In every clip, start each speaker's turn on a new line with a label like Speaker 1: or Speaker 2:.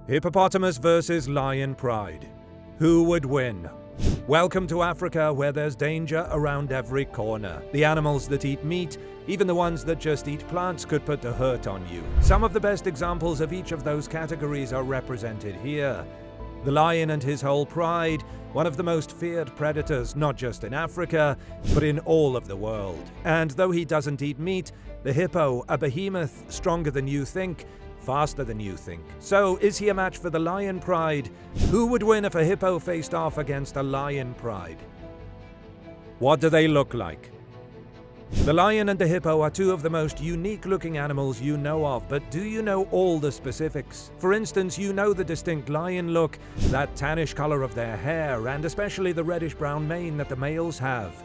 Speaker 1: Hippopotamus versus lion pride. Who would win? Welcome to Africa, where there's danger around every corner. The animals that eat meat, even the ones that just eat plants, could put the hurt on you. Some of the best examples of each of those categories are represented here. The lion and his whole pride, one of the most feared predators, not just in Africa, but in all of the world. And though he doesn't eat meat, the hippo, a behemoth, stronger than you think, faster than you think. So, is he a match for the lion pride? Who would win if a hippo faced off against a lion pride? What do they look like? The lion and the hippo are two of the most unique-looking animals you know of, but do you know all the specifics? For instance, you know the distinct lion look, that tannish color of their hair, and especially the reddish-brown mane that the males have.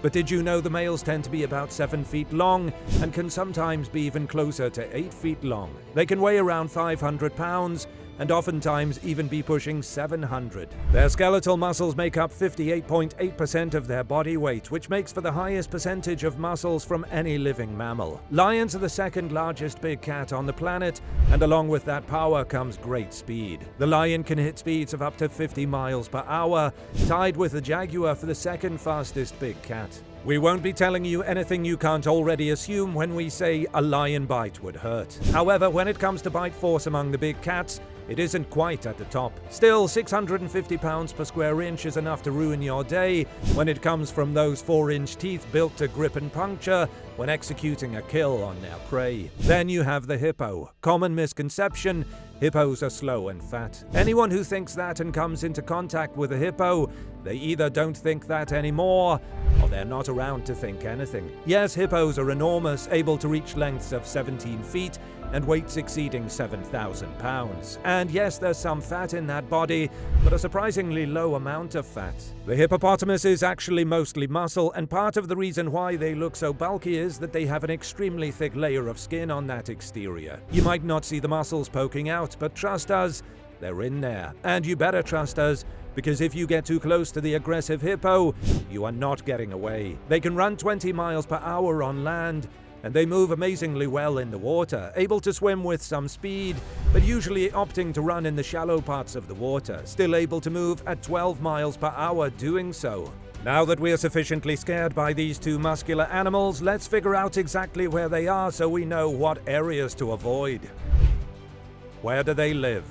Speaker 1: But did you know the males tend to be about 7 feet long and can sometimes be even closer to 8 feet long? They can weigh around 500 pounds and oftentimes even be pushing 700. Their skeletal muscles make up 58.8% of their body weight, which makes for the highest percentage of muscles from any living mammal. Lions are the second largest big cat on the planet, and along with that power comes great speed. The lion can hit speeds of up to 50 miles per hour, tied with the jaguar for the second fastest big cat. We won't be telling you anything you can't already assume when we say a lion bite would hurt. However, when it comes to bite force among the big cats, it isn't quite at the top. Still, 650 pounds per square inch is enough to ruin your day when it comes from those 4-inch teeth built to grip and puncture when executing a kill on their prey. Then you have the hippo. Common misconception: hippos are slow and fat. Anyone who thinks that and comes into contact with a hippo, they either don't think that anymore, or they're not around to think anything. Yes, hippos are enormous, able to reach lengths of 17 feet and weights exceeding 7,000 pounds. And yes, there's some fat in that body, but a surprisingly low amount of fat. The hippopotamus is actually mostly muscle, and part of the reason why they look so bulky is that they have an extremely thick layer of skin on that exterior. You might not see the muscles poking out, but trust us, they're in there. And you better trust us, because if you get too close to the aggressive hippo, you are not getting away. They can run 20 miles per hour on land, and they move amazingly well in the water, able to swim with some speed, but usually opting to run in the shallow parts of the water, still able to move at 12 miles per hour doing so. Now that we are sufficiently scared by these two muscular animals, let's figure out exactly where they are so we know what areas to avoid. Where do they live?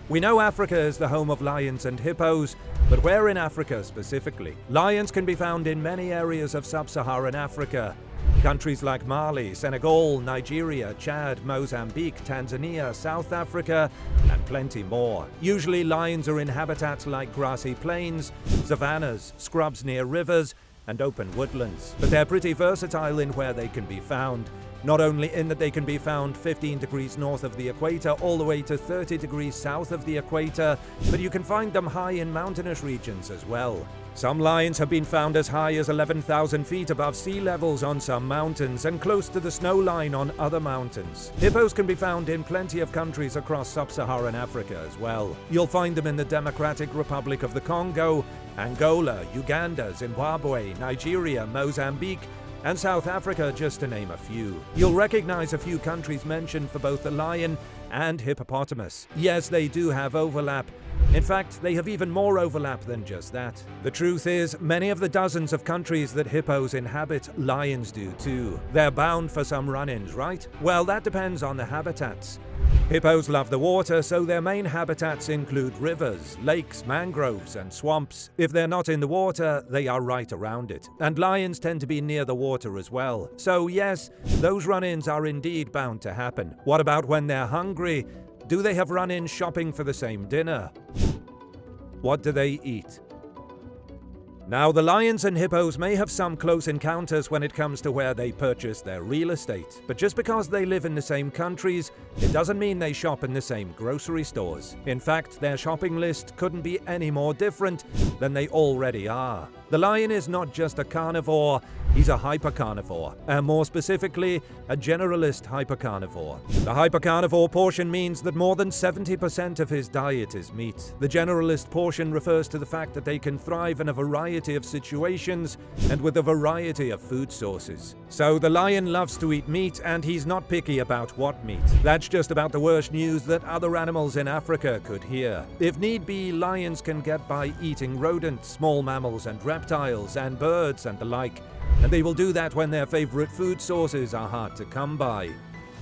Speaker 1: We know Africa is the home of lions and hippos, but where in Africa specifically? Lions can be found in many areas of sub-Saharan Africa. Countries like Mali, Senegal, Nigeria, Chad, Mozambique, Tanzania, South Africa, and plenty more. Usually lions are in habitats like grassy plains, savannas, scrubs near rivers, and open woodlands. But they're pretty versatile in where they can be found. Not only in that they can be found 15 degrees north of the equator all the way to 30 degrees south of the equator, but you can find them high in mountainous regions as well. Some lions have been found as high as 11,000 feet above sea levels on some mountains and close to the snow line on other mountains. Hippos can be found in plenty of countries across sub-Saharan Africa as well. You'll find them in the Democratic Republic of the Congo, Angola, Uganda, Zimbabwe, Nigeria, Mozambique, and South Africa, just to name a few. You'll recognize a few countries mentioned for both the lion and hippopotamus. Yes, they do have overlap. In fact, they have even more overlap than just that. The truth is, many of the dozens of countries that hippos inhabit, lions do too. They're bound for some run-ins, right? Well, that depends on the habitats. Hippos love the water, so their main habitats include rivers, lakes, mangroves, and swamps. If they're not in the water, they are right around it. And lions tend to be near the water as well. So yes, those run-ins are indeed bound to happen. What about when they're hungry? Do they have run-ins shopping for the same dinner? What do they eat? Now, the lions and hippos may have some close encounters when it comes to where they purchase their real estate, but just because they live in the same countries, it doesn't mean they shop in the same grocery stores. In fact, their shopping list couldn't be any more different than they already are. The lion is not just a carnivore, He's a hypercarnivore, and more specifically, a generalist hypercarnivore. The hypercarnivore portion means that more than 70% of his diet is meat. The generalist portion refers to the fact that they can thrive in a variety of situations and with a variety of food sources. So the lion loves to eat meat, and he's not picky about what meat. That's just about the worst news that other animals in Africa could hear. If need be, lions can get by eating rodents, small mammals and reptiles, and birds and the like. And they will do that when their favorite food sources are hard to come by.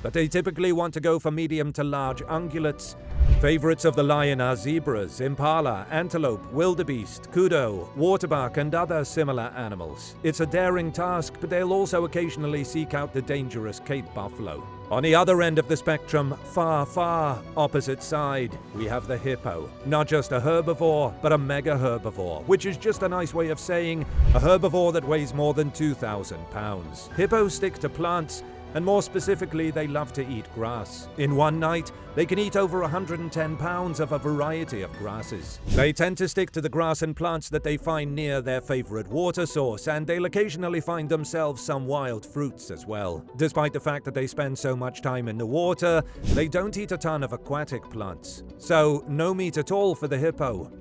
Speaker 1: But they typically want to go for medium to large ungulates. Favorites of the lion are zebras, impala, antelope, wildebeest, kudu, waterbuck, and other similar animals. It's a daring task, but they'll also occasionally seek out the dangerous Cape buffalo. On the other end of the spectrum, far opposite side, we have the hippo. Not just a herbivore, but a mega herbivore, which is just a nice way of saying a herbivore that weighs more than 2,000 pounds. Hippos stick to plants, and more specifically, they love to eat grass. In one night, they can eat over 110 pounds of a variety of grasses. They tend to stick to the grass and plants that they find near their favorite water source, and they'll occasionally find themselves some wild fruits as well. Despite the fact that they spend so much time in the water, they don't eat a ton of aquatic plants. So, no meat at all for the hippo.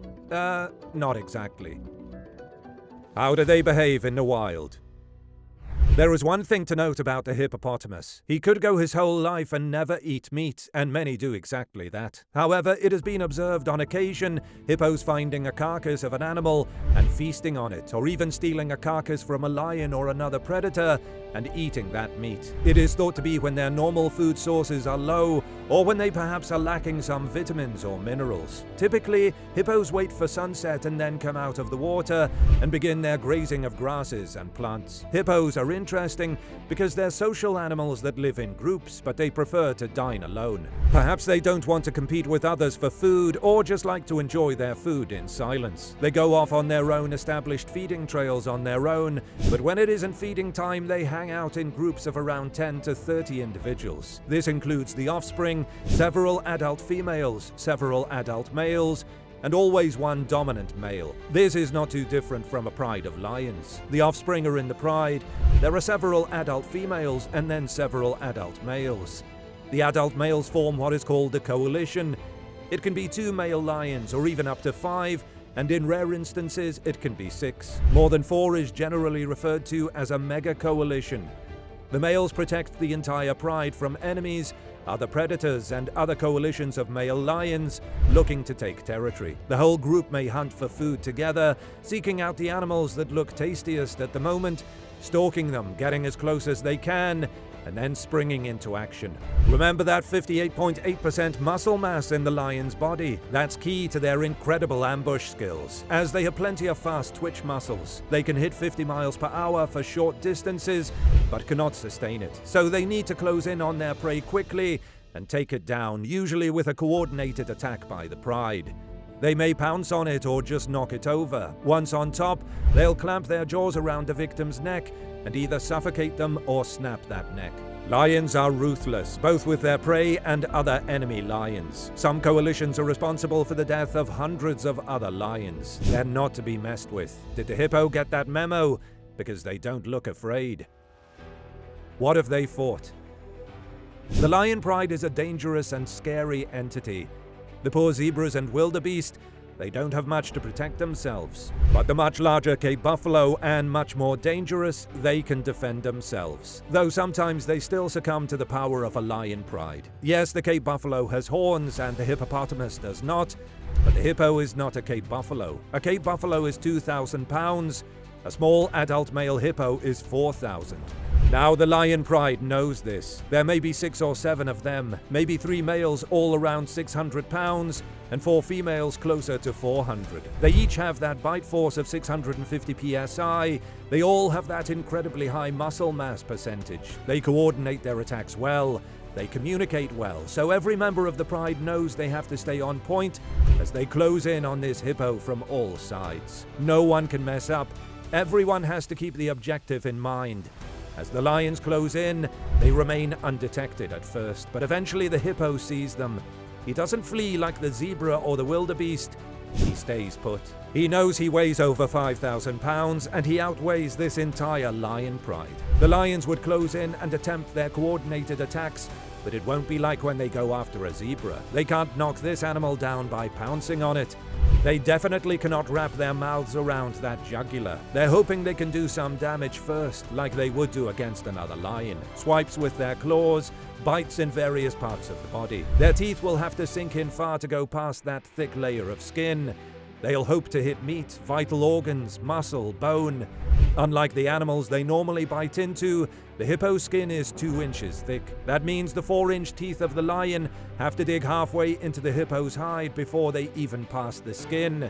Speaker 1: Not exactly. How do they behave in the wild? There is one thing to note about the hippopotamus. He could go his whole life and never eat meat, and many do exactly that. However, it has been observed on occasion hippos finding a carcass of an animal and feasting on it, or even stealing a carcass from a lion or another predator and eating that meat. It is thought to be when their normal food sources are low, or when they perhaps are lacking some vitamins or minerals. Typically, hippos wait for sunset and then come out of the water and begin their grazing of grasses and plants. Hippos are interesting because they're social animals that live in groups, but they prefer to dine alone. Perhaps they don't want to compete with others for food, or just like to enjoy their food in silence. They go off on their own established feeding trails on their own, but when it isn't feeding time, they hang out in groups of around 10 to 30 individuals. This includes the offspring, several adult females, several adult males, and always one dominant male. This is not too different from a pride of lions. The offspring are in the pride, there are several adult females, and then several adult males. The adult males form what is called a coalition. It can be 2 male lions, or even up to 5, and in rare instances it can be 6. More than 4 is generally referred to as a mega coalition. The males protect the entire pride from enemies, other predators, and other coalitions of male lions looking to take territory. The whole group may hunt for food together, seeking out the animals that look tastiest at the moment, stalking them, getting as close as they can, and then springing into action. Remember that 58.8% muscle mass in the lion's body? That's key to their incredible ambush skills, as they have plenty of fast twitch muscles. They can hit 50 miles per hour for short distances, but cannot sustain it. So they need to close in on their prey quickly and take it down, usually with a coordinated attack by the pride. They may pounce on it or just knock it over. Once on top, they'll clamp their jaws around the victim's neck and either suffocate them or snap that neck. Lions are ruthless, both with their prey and other enemy lions. Some coalitions are responsible for the death of hundreds of other lions. They're not to be messed with. Did the hippo get that memo? Because they don't look afraid. What if they fought? The lion pride is a dangerous and scary entity. The poor zebras and wildebeest, they don't have much to protect themselves. But the much larger Cape buffalo, and much more dangerous, they can defend themselves. Though sometimes they still succumb to the power of a lion pride. Yes, the Cape buffalo has horns and the hippopotamus does not, but the hippo is not a Cape buffalo. A Cape buffalo is 2,000 pounds. A small adult male hippo is 4,000. Now the lion pride knows this. There may be 6 or 7 of them, maybe 3 males all around 600 pounds, and 4 females closer to 400. They each have that bite force of 650 psi. They all have that incredibly high muscle mass percentage. They coordinate their attacks well. They communicate well, so every member of the pride knows they have to stay on point as they close in on this hippo from all sides. No one can mess up. Everyone has to keep the objective in mind. As the lions close in, they remain undetected at first, but eventually the hippo sees them. He doesn't flee like the zebra or the wildebeest. He stays put. He knows he weighs over 5,000 pounds, and he outweighs this entire lion pride. The lions would close in and attempt their coordinated attacks, but it won't be like when they go after a zebra. They can't knock this animal down by pouncing on it. They definitely cannot wrap their mouths around that jugular. They're hoping they can do some damage first, like they would do against another lion. Swipes with their claws, bites in various parts of the body. Their teeth will have to sink in far to go past that thick layer of skin. They'll hope to hit meat, vital organs, muscle, bone. Unlike the animals they normally bite into, the hippo's skin is 2 inches thick. That means the 4-inch teeth of the lion have to dig halfway into the hippo's hide before they even pass the skin.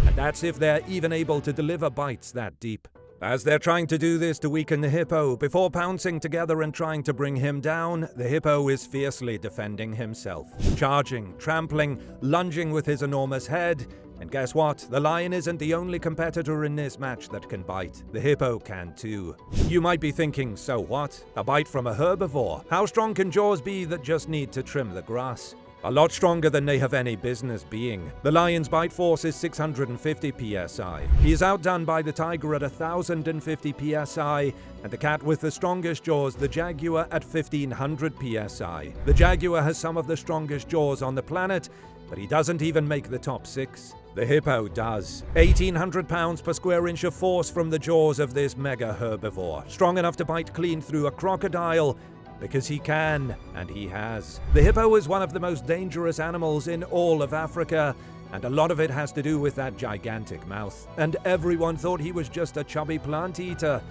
Speaker 1: And that's if they're even able to deliver bites that deep. As they're trying to do this to weaken the hippo, before pouncing together and trying to bring him down, the hippo is fiercely defending himself. Charging, trampling, lunging with his enormous head. And guess what? The lion isn't the only competitor in this match that can bite. The hippo can too. You might be thinking, so what? A bite from a herbivore? How strong can jaws be that just need to trim the grass? A lot stronger than they have any business being. The lion's bite force is 650 psi. He is outdone by the tiger at 1050 psi, and the cat with the strongest jaws, the jaguar, at 1500 psi. The jaguar has some of the strongest jaws on the planet, but he doesn't even make the top 6. The hippo does. 1,800 pounds per square inch of force from the jaws of this mega herbivore. Strong enough to bite clean through a crocodile, because he can, and he has. The hippo is one of the most dangerous animals in all of Africa, and a lot of it has to do with that gigantic mouth. And everyone thought he was just a chubby plant eater.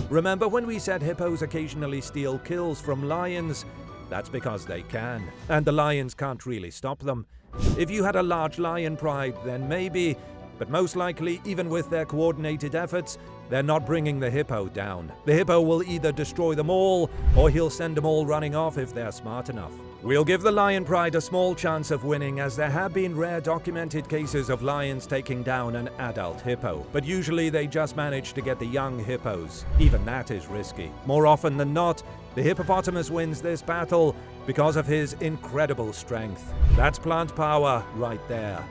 Speaker 1: Remember when we said hippos occasionally steal kills from lions? That's because they can, and the lions can't really stop them. If you had a large lion pride, then maybe, but most likely, even with their coordinated efforts, they're not bringing the hippo down. The hippo will either destroy them all, or he'll send them all running off if they're smart enough. We'll give the lion pride a small chance of winning, as there have been rare documented cases of lions taking down an adult hippo, but usually they just manage to get the young hippos. Even that is risky. More often than not, the hippopotamus wins this battle because of his incredible strength. That's plant power right there.